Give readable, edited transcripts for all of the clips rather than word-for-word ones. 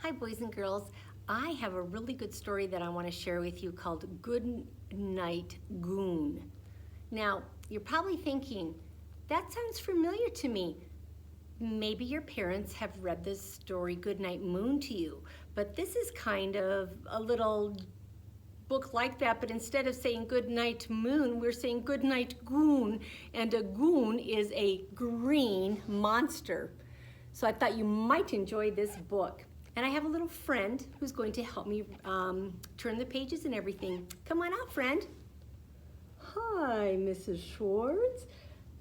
Hi, boys and girls. I have a really good story that I want to share with you called Goodnight Goon. Now, you're probably thinking, that sounds familiar to me. Maybe your parents have read this story, Goodnight Moon, to you, but this is kind of a little book like that, but instead of saying Goodnight Moon, we're saying Goodnight Goon, and a goon is a green monster. So I thought you might enjoy this book. And I have a little friend who's going to help me turn the pages and everything. Come on out, friend. Hi, Mrs. Schwartz.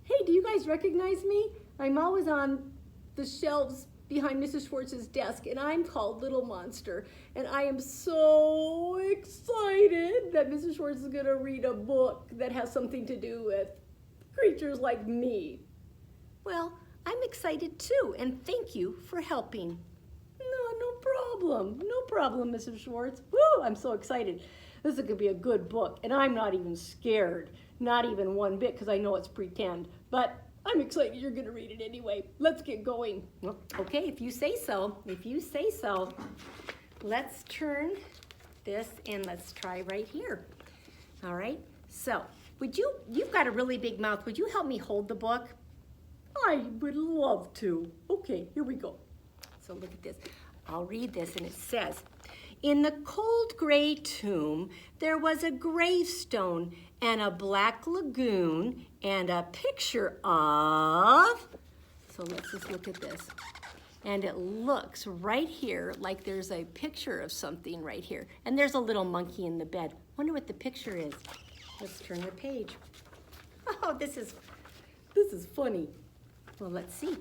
Hey, do you guys recognize me? I'm always on the shelves behind Mrs. Schwartz's desk, and I'm called Little Monster. And I am so excited that Mrs. Schwartz is going to read a book that has something to do with creatures like me. Well, I'm excited too, and thank you for helping. No problem, Mrs. Schwartz. Woo, I'm so excited. This is going to be a good book, and I'm not even scared. Not even one bit, because I know it's pretend. But I'm excited you're going to read it anyway. Let's get going. Okay, if you say so. Let's turn this, and let's try right here. All right, so you've got a really big mouth. Would you help me hold the book? I would love to. Okay, here we go. So look at this. I'll read this, and it says, "In the cold gray tomb, there was a gravestone and a black lagoon and a picture of," so let's just look at this. And it looks right here like there's a picture of something right here. And there's a little monkey in the bed. Wonder what the picture is. Let's turn the page. Oh, this is funny. Well, let's see.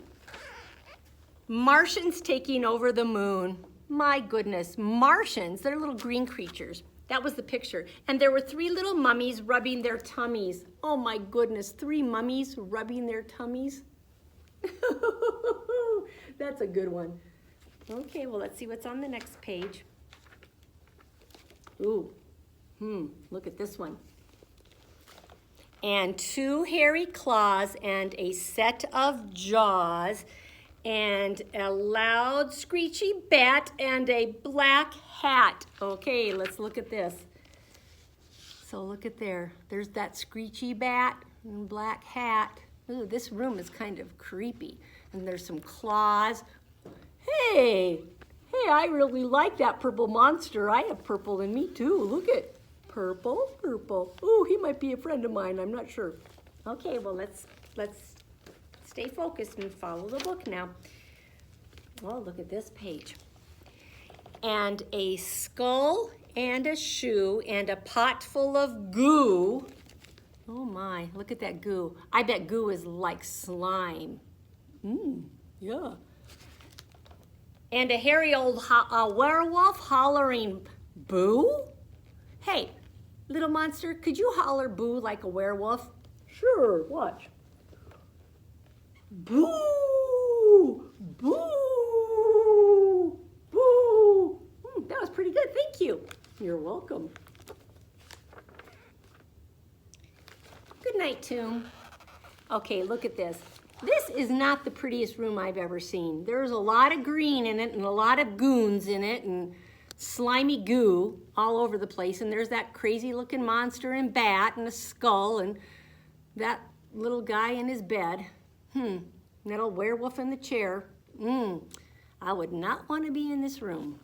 Martians taking over the moon. My goodness, Martians, they're little green creatures. That was the picture. And there were 3 little mummies rubbing their tummies. Oh my goodness, 3 mummies rubbing their tummies. That's a good one. Okay, well, let's see what's on the next page. Ooh, look at this one. And 2 hairy claws and a set of jaws and a loud screechy bat and a black hat. Okay, let's look at this. So look at there. There's that screechy bat and black hat. Ooh, this room is kind of creepy. And there's some claws. Hey, I really like that purple monster. I have purple in me too. Look at purple. Ooh, he might be a friend of mine. I'm not sure. Okay, well, let's stay focused and follow the book now. Oh, look at this page. And a skull and a shoe and a pot full of goo. Oh my, look at that goo. I bet goo is like slime. Yeah. And a hairy old werewolf hollering boo? Hey, little monster, could you holler boo like a werewolf? Sure, watch. Boo! Boo! Boo! That was pretty good, thank you. You're welcome. Good night, tomb. Okay, look at this. This is not the prettiest room I've ever seen. There's a lot of green in it and a lot of goons in it and slimy goo all over the place. And there's that crazy looking monster and bat and a skull and that little guy in his bed. That old werewolf in the chair. I would not want to be in this room.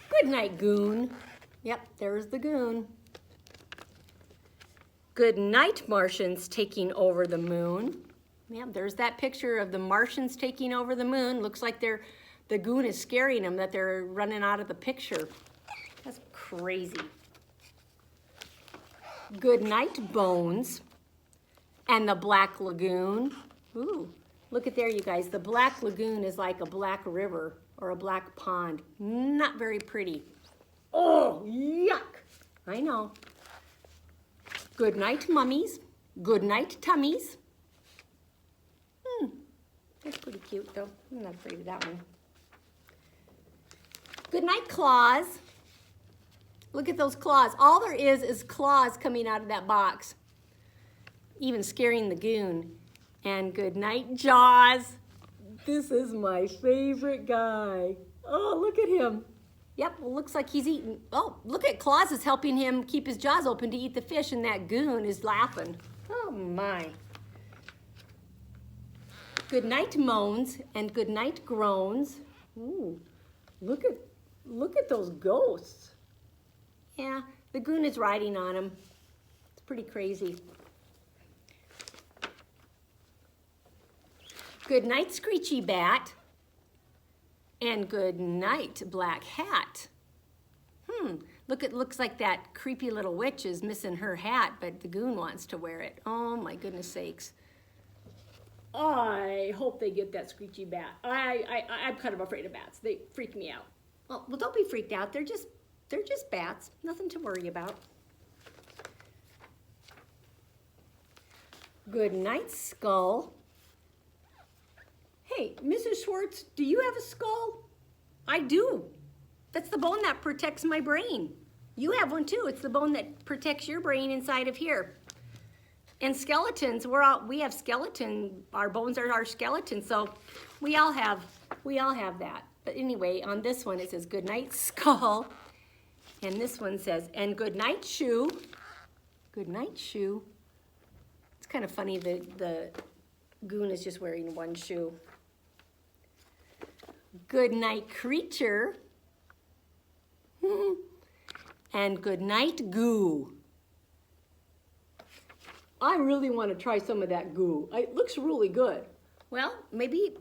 Good night, goon. Yep, there's the goon. Good night, Martians taking over the moon. Yep, there's that picture of the Martians taking over the moon. Looks like the goon is scaring them that they're running out of the picture. That's crazy. Good night, Bones. And the Black Lagoon. Ooh, look at there, you guys. The Black Lagoon is like a black river or a black pond. Not very pretty. Oh, yuck. I know. Good night, mummies. Good night, tummies. That's pretty cute, though. I'm not afraid of that one. Good night, claws. Look at those claws. All there is claws coming out of that box. Even scaring the goon. And good night, Jaws. This is my favorite guy. Oh, look at him. Yep, well, looks like he's eating. Oh, look at Claus is helping him keep his jaws open to eat the fish, and that goon is laughing. Oh, my. Good night, moans, and good night, groans. Ooh, look at those ghosts. Yeah, the goon is riding on him. It's pretty crazy. Good night, Screechy Bat. And good night, Black Hat. Looks like that creepy little witch is missing her hat, but the goon wants to wear it. Oh my goodness sakes. I hope they get that Screechy Bat. I'm kind of afraid of bats. They freak me out. Well, don't be freaked out. They're just bats. Nothing to worry about. Good night, Skull. Hey, Mrs. Schwartz, do you have a skull? I do. That's the bone that protects my brain. You have one too. It's the bone that protects your brain inside of here. And skeletons, we have skeleton, our bones are our skeletons, so we all have that. But anyway, on this one it says good night, Skull. And this one says, and good night, Shoe. Good night, Shoe. It's kind of funny that the goon is just wearing one shoe. Good night, Creature. And good night, Goo. I really want to try some of that goo. It looks really good. Well, maybe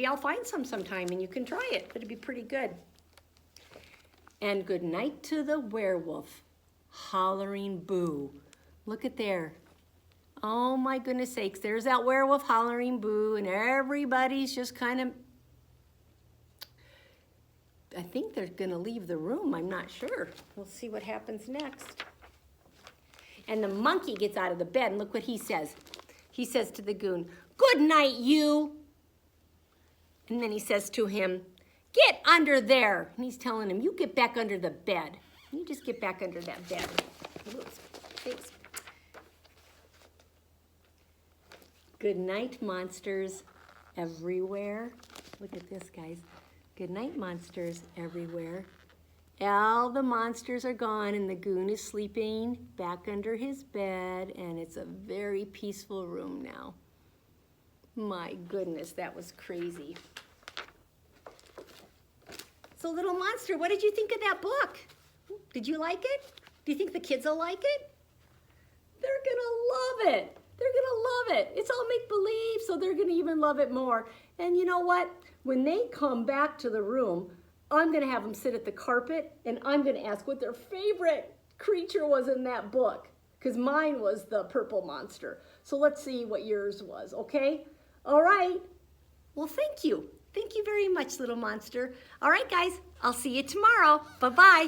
I'll find some sometime and you can try it. It'd be pretty good. And good night to the werewolf, hollering boo. Look at there. Oh my goodness sakes, there's that werewolf hollering boo, and everybody's just kind of, I think they're gonna leave the room, I'm not sure. We'll see what happens next. And the monkey gets out of the bed, and look what he says. He says to the goon, good night, you. And then he says to him, get under there. And he's telling him, you get back under the bed. You just get back under that bed. Oops, thanks. Good night, monsters everywhere. Look at this, guys. Good night, monsters everywhere. All the monsters are gone and the goon is sleeping back under his bed, and it's a very peaceful room now. My goodness, that was crazy. So little monster, what did you think of that book? Did you like it? Do you think the kids will like it? They're gonna love it. They're gonna love it. It's all make-believe, so they're gonna even love it more. And you know what? When they come back to the room, I'm gonna have them sit at the carpet and I'm gonna ask what their favorite creature was in that book, because mine was the purple monster. So let's see what yours was, okay? All right. Well, thank you. Thank you very much, little monster. All right, guys, I'll see you tomorrow. Bye-bye.